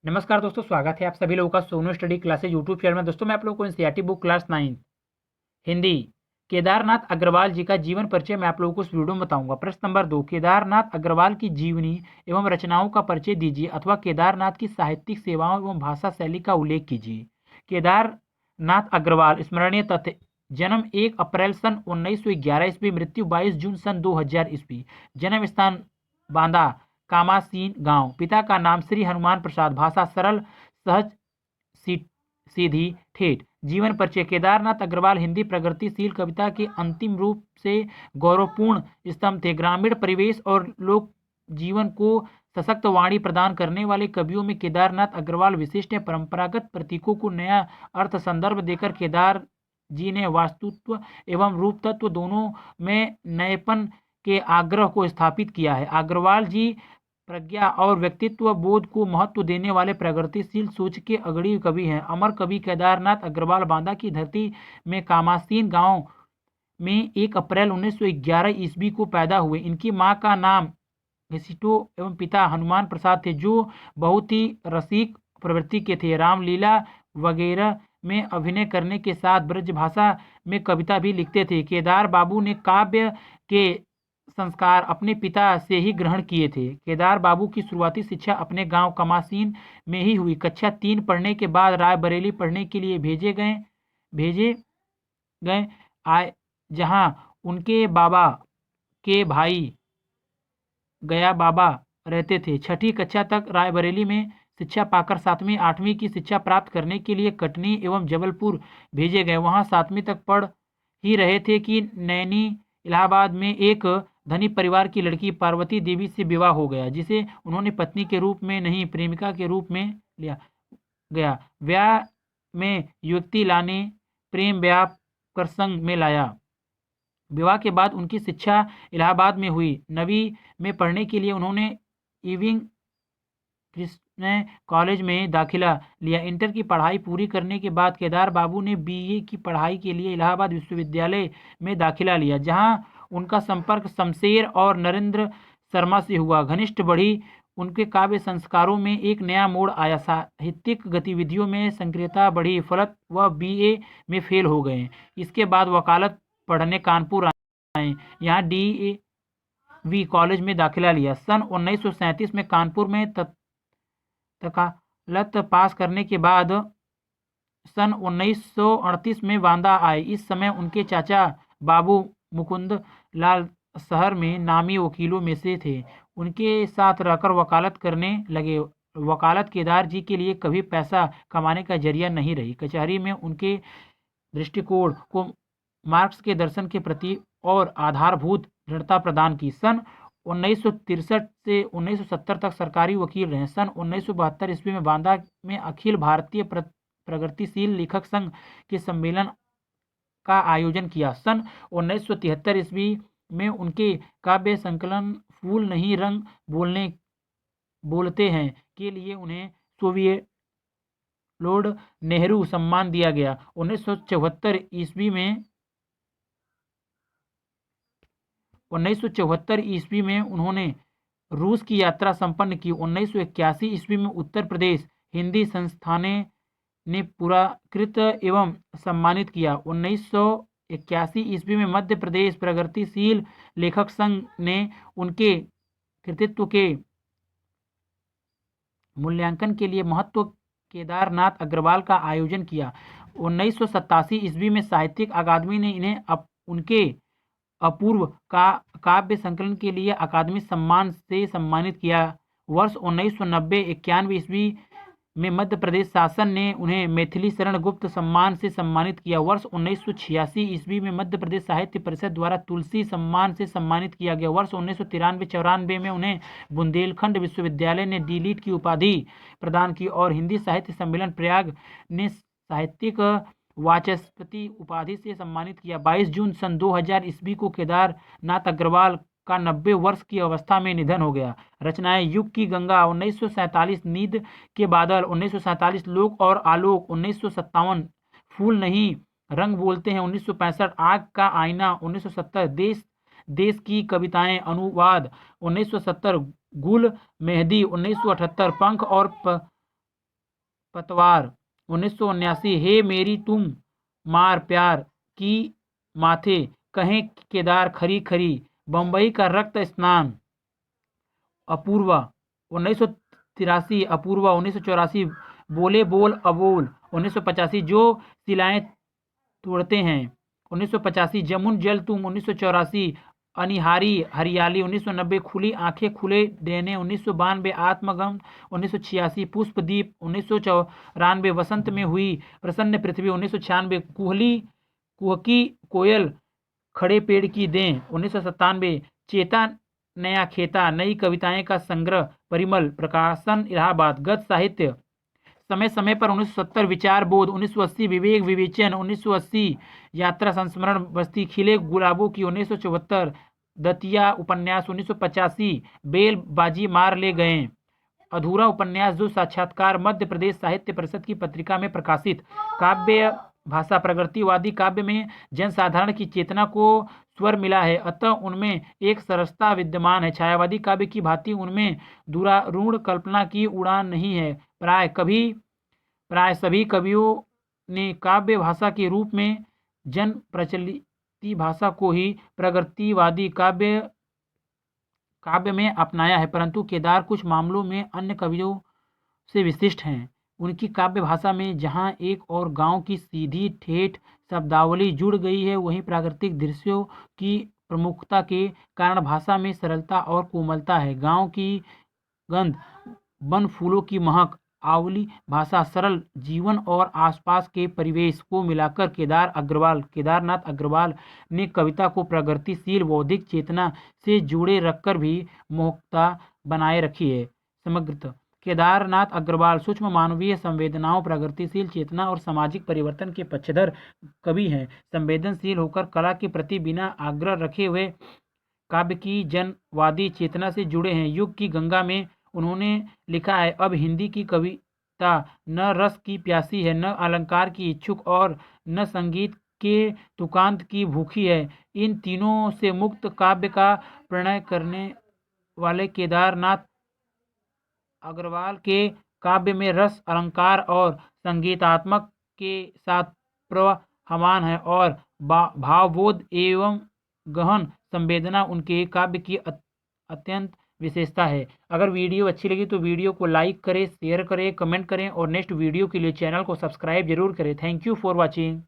नमस्कार दोस्तों, स्वागत है आप सभी लोगों का Sonu study classes YouTube channel में। दोस्तों मैं आप लोगों को NCERT book class 9 Hindi Kedarnath Agrawal ji का जीवन परिचय मैं आप लोगों को इस वीडियो में बताऊंगा। प्रश्न नंबर 2, केदारनाथ अग्रवाल की जीवनी एवं रचनाओं का परिचय दीजिए अथवा केदारनाथ की साहित्यिक सेवाओं एवं भाषा शैली का उल्लेख कीजिए। केदारनाथ अग्रवाल स्मरणीय तथ्य: जन्म 1 अप्रैल सन 1911 ईस्वी, मृत्यु 22 जून सन 2000 ईस्वी। जन्म स्थान बांदा कामासीन गांव। पिता का नाम श्री हनुमान प्रसाद। भाषा सरल, सहज, सीधी, ठेठ। जीवन परिचय: केदारनाथ अग्रवाल हिंदी प्रगतिशील कविता के अंतिम रूप से गौरवपूर्ण स्तंभ थे। ग्रामीण परिवेश और लोक जीवन को सशक्त वाणी प्रदान करने वाले कवियों में केदारनाथ अग्रवाल विशिष्ट है। परंपरागत प्रतीकों को नया अर्थ संदर्भ देकर केदार जी ने वास्तुत्व एवं रूप तत्व दोनों में नएपन के आग्रह को स्थापित किया है। अग्रवाल जी प्रज्ञा और व्यक्तित्व बोध को महत्व देने वाले प्रगतिशील सोच के अग्रणी कवि हैं। अमर कवि केदारनाथ अग्रवाल बांदा की धरती में कामासीन गांव में 1 अप्रैल 1911 ईस्वी को पैदा हुए। इनकी मां का नाम घसीटो एवं पिता हनुमान प्रसाद थे, जो बहुत ही रसिक प्रवृत्ति के थे। रामलीला वगैरह में अभिनय करने के साथ ब्रजभाषा में कविता भी लिखते थे। केदार बाबू ने काव्य के संस्कार अपने पिता से ही ग्रहण किए थे। केदार बाबू की शुरुआती शिक्षा अपने गांव कमासीन में ही हुई। कक्षा 3 पढ़ने के बाद रायबरेली पढ़ने के लिए भेजे गए आए, जहां उनके बाबा के भाई गया बाबा रहते थे। छठी कक्षा तक रायबरेली में शिक्षा पाकर 7वीं 8वीं की शिक्षा प्राप्त करने के लिए कटनी एवं जबलपुर भेजे गए। वहां 7वीं तक पढ़ ही रहे थे कि नैनी इलाहाबाद में एक धनी परिवार की लड़की पार्वती देवी से विवाह हो गया, जिसे उन्होंने पत्नी के रूप में नहीं प्रेमिका के रूप में लिया गया। ब्याह में युवती लाने प्रेम ब्याह प्रसंग में लाया। विवाह के बाद उनकी शिक्षा इलाहाबाद में हुई। 9वीं में पढ़ने के लिए उन्होंने इविंग कृष्ण कॉलेज में दाखिला लिया। इंटर की पढ़ाई पूरी करने के बाद केदार बाबू ने बीए की पढ़ाई के लिए इलाहाबाद विश्वविद्यालय में दाखिला लिया, जहां उनका संपर्क शमशेर और नरेंद्र शर्मा से हुआ। घनिष्ठ बढ़ी उनके काव्य संस्कारों में एक नया मोड़ आया। साहित्यिक गतिविधियों में सक्रियता बढ़ी, फलत वह बीए में फेल हो गए। इसके बाद वकालत पढ़ने कानपुर आए। यहाँ डीएवी कॉलेज में दाखिला लिया। सन 1937 में कानपुर में वकालत पास करने के बाद सन 1938 में बांदा आए। इस समय उनके चाचा बाबू मुकुंद लाल शहर में नामी वकीलों में से थे। उनके साथ रहकर वकालत करने लगे। वकालत केदार जी के लिए कभी पैसा कमाने का जरिया नहीं रही। कचहरी में उनके दृष्टिकोण को मार्क्स के दर्शन के प्रति और आधारभूत दृढ़ता प्रदान की। सन 1963 से 1970 तक सरकारी वकील रहे। सन 1972 ईस्वी में बांदा में अखिल भारतीय प्रगतिशील लेखक संघ के सम्मेलन का आयोजन किया। सन 1973 ईस्वी में उनके काव्य संकलन फूल नहीं रंग बोलते हैं के लिए उन्हें सोवियत लॉर्ड नेहरू सम्मान दिया गया। 1974 ईस्वी में उन्होंने रूस की यात्रा संपन्न की। 1981 ईस्वी में उत्तर प्रदेश हिंदी संस्थान ने पुरस्कृत एवं सम्मानित किया। 1981 ईस्वी में मध्य प्रदेश प्रगतिशील लेखक संघ ने उनके कृतित्व के मूल्यांकन के लिए महत्व केदारनाथ अग्रवाल का आयोजन किया। 1987 ईस्वी में साहित्यिक अकादमी ने इन्हें उनके अपूर्व काव्य संकलन के लिए अकादमी सम्मान से सम्मानित किया। वर्ष 1990-91 ईस्वी में मध्य प्रदेश शासन ने उन्हें मैथिली शरण गुप्त सम्मान से सम्मानित किया। वर्ष 1986 ईस्वी में मध्य प्रदेश साहित्य परिषद द्वारा तुलसी सम्मान से सम्मानित किया गया। वर्ष 1993-94 में उन्हें बुंदेलखंड विश्वविद्यालय ने डी.लिट की उपाधि प्रदान की और हिंदी साहित्य सम्मेलन प्रयाग ने साहित्यिक वाचस्पति उपाधि से सम्मानित किया। 22 जून सन 2000 ईस्वी को केदारनाथ अग्रवाल का 90 वर्ष की अवस्था में निधन हो गया। रचनाएं: युग की गंगा 1947, नींद के बादल 1947, लोक और आलोक 1957, फूल नहीं रंग बोलते हैं 1965, आग का आईना 1970, देश देश की कविताएं अनुवाद 1970, गुल मेहंदी 1978, पंख और पतवार 1979, हे मेरी तुम मार प्यार की माथे, कहें केदार खरी खरी, बम्बई का रक्त स्नान, अपूर्वा 1983, अपूर्वा 1984, बोले बोल अबोल 1985, जो सिलाएं तोड़ते हैं 1985, जमुन जल तुम 1984, अनिहारी हरियाली 1990, खुली आंखें खुले देने 1992, आत्मगम 1986, पुष्पदीप 1994, वसंत में हुई प्रसन्न पृथ्वी 1996, कुहकी कोयल खड़े पेड़ की दें 1997, चेता नया खेता नई कविताएं का संग्रह, परिमल प्रकाशन इलाहाबाद, गद्य साहित्य समय समय पर 1970, विचार बोध 1980, विवेक विवेचन 1980, यात्रा संस्मरण, बस्ती खिले गुलाबों की 1974, दतिया उपन्यास 1985, बेल बाजी मार ले गए, अधूरा उपन्यास जो साक्षात्कार, मध्य प्रदेश साहित्य परिषद की पत्रिका में प्रकाशित, काव्य भाषा प्रगतिवादी काव्य में जनसाधारण की चेतना को स्वर मिला है, अतः उनमें एक सरसता विद्यमान है। छायावादी काव्य की भांति उनमें दुरारूढ़ कल्पना की उड़ान नहीं है। प्राय सभी कवियों ने काव्य भाषा के रूप में जन प्रचलित भाषा को ही प्रगतिवादी काव्य में अपनाया है, परंतु केदार कुछ मामलों में अन्य कवियों से विशिष्ट हैं। उनकी काव्य भाषा में जहाँ एक और गांव की सीधी ठेठ शब्दावली जुड़ गई है, वहीं प्राकृतिक दृश्यों की प्रमुखता के कारण भाषा में सरलता और कोमलता है। गांव की गंध, वन फूलों की महक, आवली भाषा, सरल जीवन और आसपास के परिवेश को मिलाकर केदारनाथ अग्रवाल ने कविता को प्रगतिशील बौद्धिक चेतना से जुड़े रखकर भी मोहकता बनाए रखी है। समग्रतः केदारनाथ अग्रवाल सूक्ष्म मानवीय संवेदनाओं, प्रगतिशील चेतना और सामाजिक परिवर्तन के पक्षधर कवि हैं। संवेदनशील होकर कला के प्रति बिना आग्रह रखे हुए काव्य की जनवादी चेतना से जुड़े हैं। युग की गंगा में उन्होंने लिखा है, अब हिंदी की कविता न रस की प्यासी है, न अलंकार की इच्छुक और न संगीत के तुकांत की भूखी है। इन तीनों से मुक्त काव्य का प्रणय करने वाले केदारनाथ अग्रवाल के काव्य में रस, अलंकार और संगीतात्मक के साथ प्रवहमान है और भावबोध एवं गहन संवेदना उनके काव्य की अत्यंत विशेषता है। अगर वीडियो अच्छी लगी तो वीडियो को लाइक करें, शेयर करें, कमेंट करें और नेक्स्ट वीडियो के लिए चैनल को सब्सक्राइब जरूर करें। Thank you for watching.